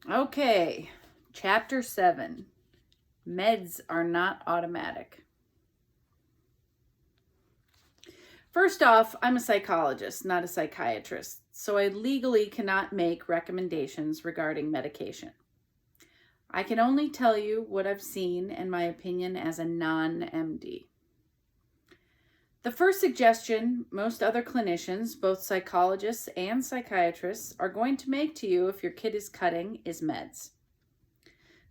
Okay, Chapter 7. Meds are not automatic. First off, I'm a psychologist, not a psychiatrist, so I legally cannot make recommendations regarding medication. I can only tell you what I've seen and my opinion as a non-MD. The first suggestion most other clinicians, both psychologists and psychiatrists, are going to make to you if your kid is cutting is meds.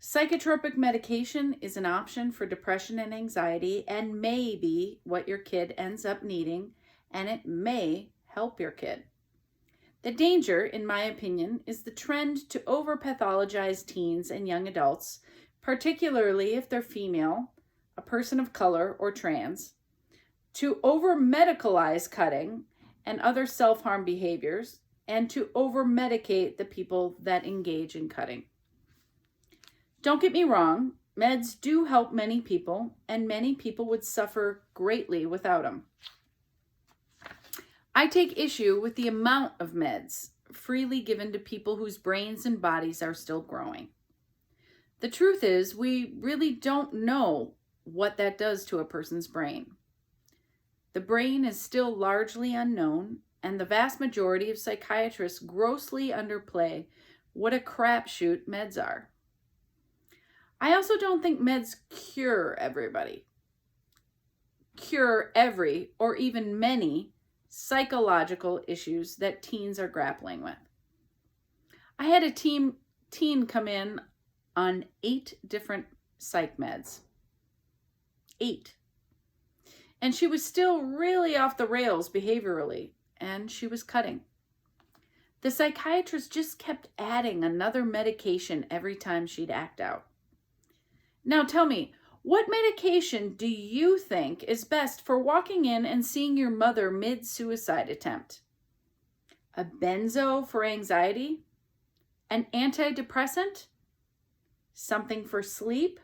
Psychotropic medication is an option for depression and anxiety and may be what your kid ends up needing, and it may help your kid. The danger, in my opinion, is the trend to over-pathologize teens and young adults, particularly if they're female, a person of color, or trans, to over-medicalize cutting and other self-harm behaviors, and to over-medicate the people that engage in cutting. Don't get me wrong, meds do help many people, and many people would suffer greatly without them. I take issue with the amount of meds freely given to people whose brains and bodies are still growing. The truth is, we really don't know what that does to a person's brain. The brain is still largely unknown, and the vast majority of psychiatrists grossly underplay what a crapshoot meds are. I also don't think meds cure everybody, cure every or even many psychological issues that teens are grappling with. I had a teen come in on 8 different psych meds. 8. And she was still really off the rails behaviorally, and she was cutting. The psychiatrist just kept adding another medication every time she'd act out. Now tell me, what medication do you think is best for walking in and seeing your mother mid-suicide attempt? A benzo for anxiety? An antidepressant? Something for sleep?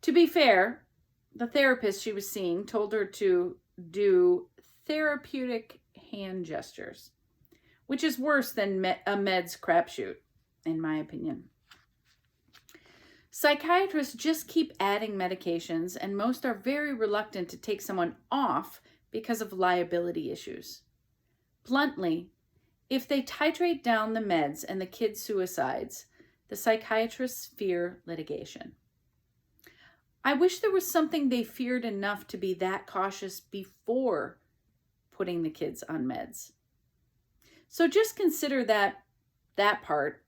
To be fair, the therapist she was seeing told her to do therapeutic hand gestures, which is worse than a meds crapshoot, in my opinion. Psychiatrists just keep adding medications, and most are very reluctant to take someone off because of liability issues. Bluntly, if they titrate down the meds and the kid suicides, the psychiatrists fear litigation. I wish there was something they feared enough to be that cautious before putting the kids on meds. So just consider that part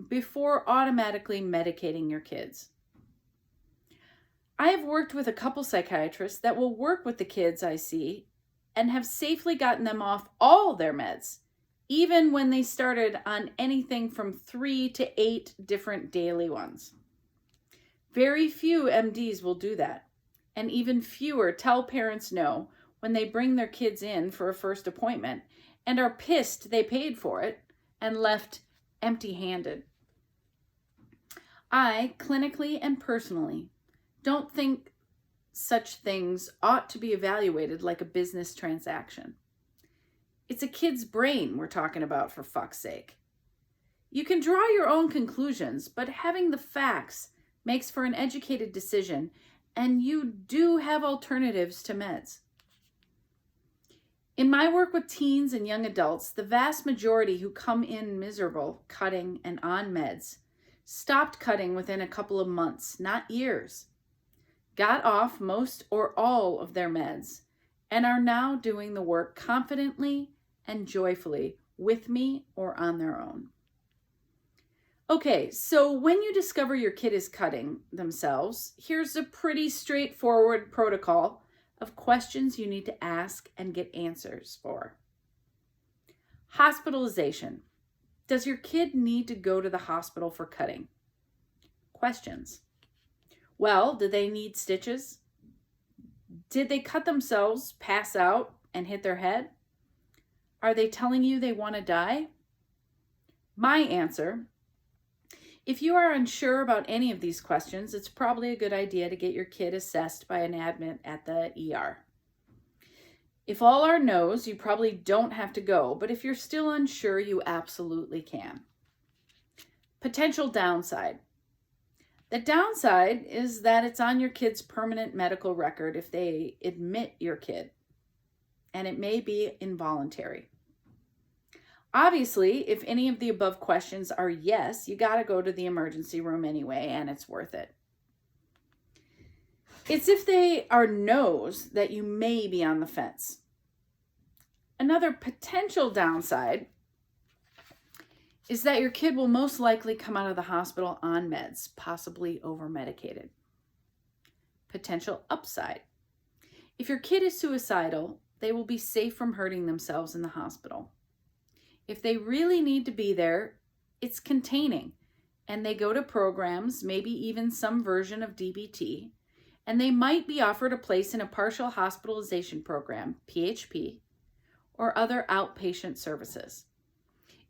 before automatically medicating your kids. I have worked with a couple psychiatrists that will work with the kids I see and have safely gotten them off all their meds, even when they started on anything from 3 to 8 different daily ones. Very few MDs will do that, and even fewer tell parents no when they bring their kids in for a first appointment and are pissed they paid for it and left empty-handed. I, clinically and personally, don't think such things ought to be evaluated like a business transaction. It's a kid's brain we're talking about, for fuck's sake. You can draw your own conclusions, but having the facts makes for an educated decision, and you do have alternatives to meds. In my work with teens and young adults, the vast majority who come in miserable, cutting, and on meds stopped cutting within a couple of months, not years, got off most or all of their meds, and are now doing the work confidently and joyfully with me or on their own. Okay, so when you discover your kid is cutting themselves, here's a pretty straightforward protocol of questions you need to ask and get answers for. Hospitalization. Does your kid need to go to the hospital for cutting? Questions. Well, do they need stitches? Did they cut themselves, pass out, and hit their head? Are they telling you they want to die? My answer: if you are unsure about any of these questions, it's probably a good idea to get your kid assessed by an admin at the ER. If all are no's, you probably don't have to go, but if you're still unsure, you absolutely can. Potential downside. The downside is that it's on your kid's permanent medical record if they admit your kid, and it may be involuntary. Obviously, if any of the above questions are yes, you got to go to the emergency room anyway, and it's worth it. It's if they are no's that you may be on the fence. Another potential downside is that your kid will most likely come out of the hospital on meds, possibly over-medicated. Potential upside. If your kid is suicidal, they will be safe from hurting themselves in the hospital. If they really need to be there, it's containing, and they go to programs, maybe even some version of DBT, and they might be offered a place in a partial hospitalization program, PHP, or other outpatient services.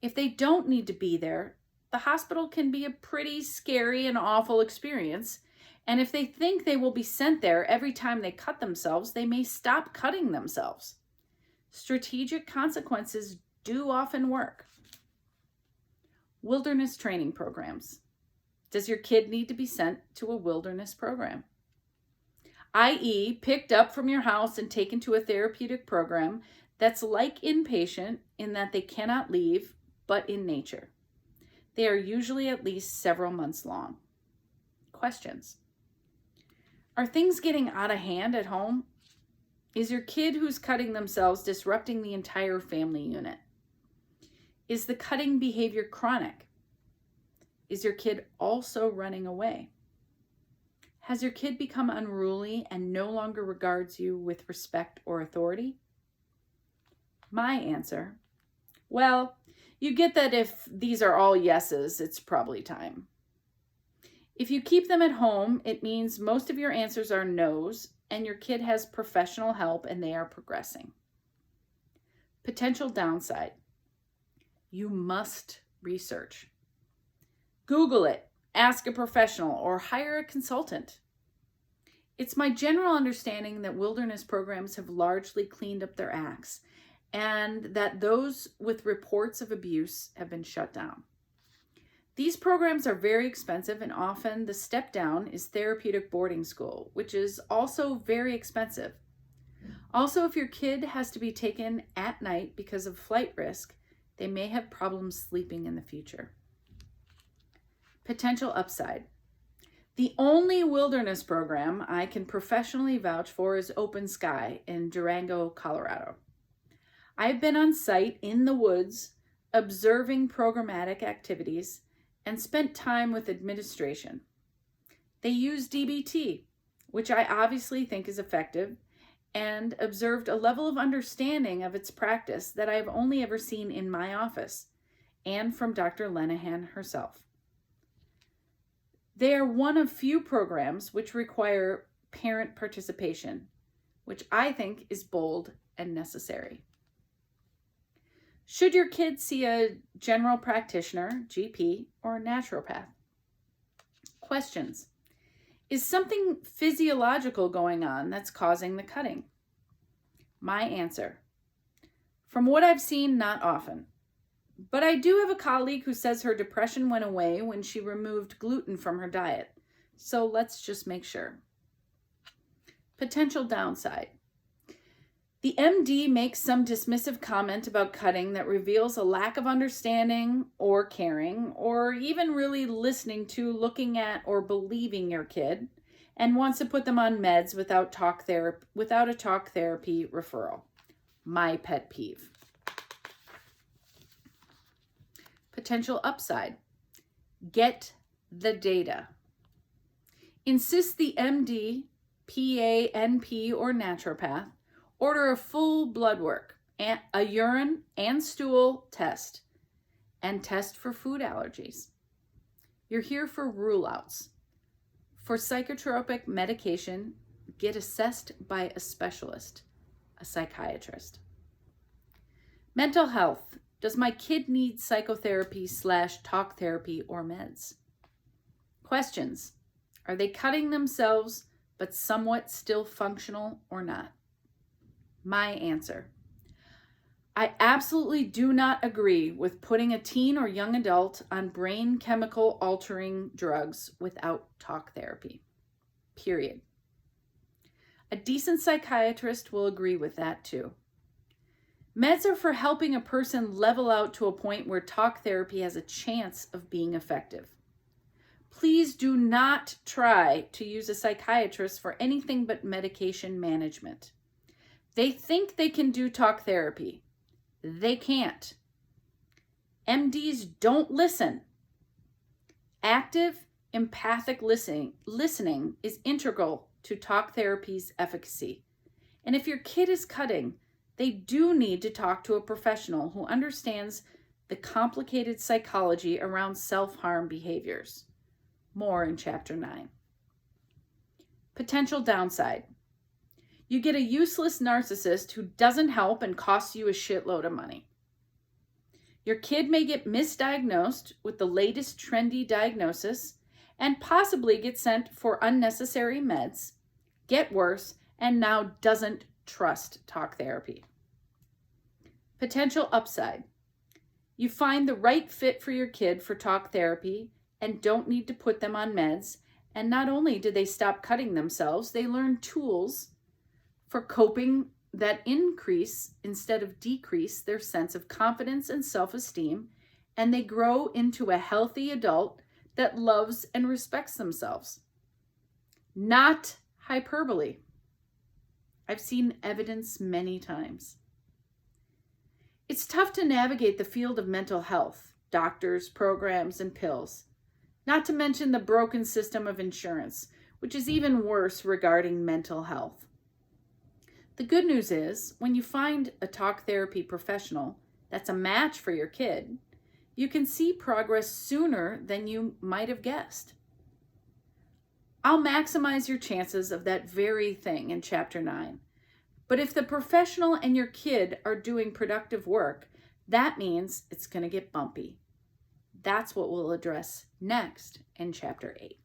If they don't need to be there, the hospital can be a pretty scary and awful experience, and if they think they will be sent there every time they cut themselves, they may stop cutting themselves. Strategic consequences do often work. Wilderness training programs. Does your kid need to be sent to a wilderness program? i.e., picked up from your house and taken to a therapeutic program that's like inpatient in that they cannot leave, but in nature. They are usually at least several months long. Questions. Are things getting out of hand at home? Is your kid who's cutting themselves disrupting the entire family unit? Is the cutting behavior chronic? Is your kid also running away? Has your kid become unruly and no longer regards you with respect or authority? My answer, well, you get that if these are all yeses, it's probably time. If you keep them at home, it means most of your answers are no's and your kid has professional help and they are progressing. Potential downside. You must research. Google it, ask a professional, or hire a consultant. It's my general understanding that wilderness programs have largely cleaned up their acts and that those with reports of abuse have been shut down. These programs are very expensive, and often the step down is therapeutic boarding school, which is also very expensive. Also, if your kid has to be taken at night because of flight risk, they may have problems sleeping in the future. Potential upside. The only wilderness program I can professionally vouch for is Open Sky in Durango, Colorado. I've been on site in the woods, observing programmatic activities, and spent time with administration. They use DBT, which I obviously think is effective, and observed a level of understanding of its practice that I have only ever seen in my office and from Dr. Lenahan herself. They are one of few programs which require parent participation, which I think is bold and necessary. Should your kid see a general practitioner, GP, or a naturopath? Questions. Is something physiological going on that's causing the cutting? My answer. From what I've seen, not often. But I do have a colleague who says her depression went away when she removed gluten from her diet. So let's just make sure. Potential downside. The MD makes some dismissive comment about cutting that reveals a lack of understanding or caring, or even really listening to, looking at, or believing your kid, and wants to put them on meds without a talk therapy referral. My pet peeve. Potential upside. Get the data. Insist the MD, PA, NP, or naturopath order a full blood work, a urine and stool test, and test for food allergies. You're here for rule outs. For psychotropic medication, get assessed by a specialist, a psychiatrist. Mental health. Does my kid need psychotherapy/talk therapy or meds? Questions. Are they cutting themselves but somewhat still functional or not? My answer. I absolutely do not agree with putting a teen or young adult on brain chemical altering drugs without talk therapy. Period. A decent psychiatrist will agree with that too. Meds are for helping a person level out to a point where talk therapy has a chance of being effective. Please do not try to use a psychiatrist for anything but medication management. They think they can do talk therapy. They can't. MDs don't listen. Active, empathic listening is integral to talk therapy's efficacy. And if your kid is cutting, they do need to talk to a professional who understands the complicated psychology around self-harm behaviors. More in Chapter 9. Potential downside. You get a useless narcissist who doesn't help and costs you a shitload of money. Your kid may get misdiagnosed with the latest trendy diagnosis and possibly get sent for unnecessary meds, get worse, and now doesn't trust talk therapy. Potential upside. You find the right fit for your kid for talk therapy and don't need to put them on meds, and not only do they stop cutting themselves, they learn tools for coping that increase instead of decrease their sense of confidence and self-esteem, and they grow into a healthy adult that loves and respects themselves. Not hyperbole. I've seen evidence many times. It's tough to navigate the field of mental health, doctors, programs, and pills, not to mention the broken system of insurance, which is even worse regarding mental health. The good news is, when you find a talk therapy professional that's a match for your kid, you can see progress sooner than you might have guessed. I'll maximize your chances of that very thing in Chapter 9. But if the professional and your kid are doing productive work, that means it's going to get bumpy. That's what we'll address next in Chapter 8.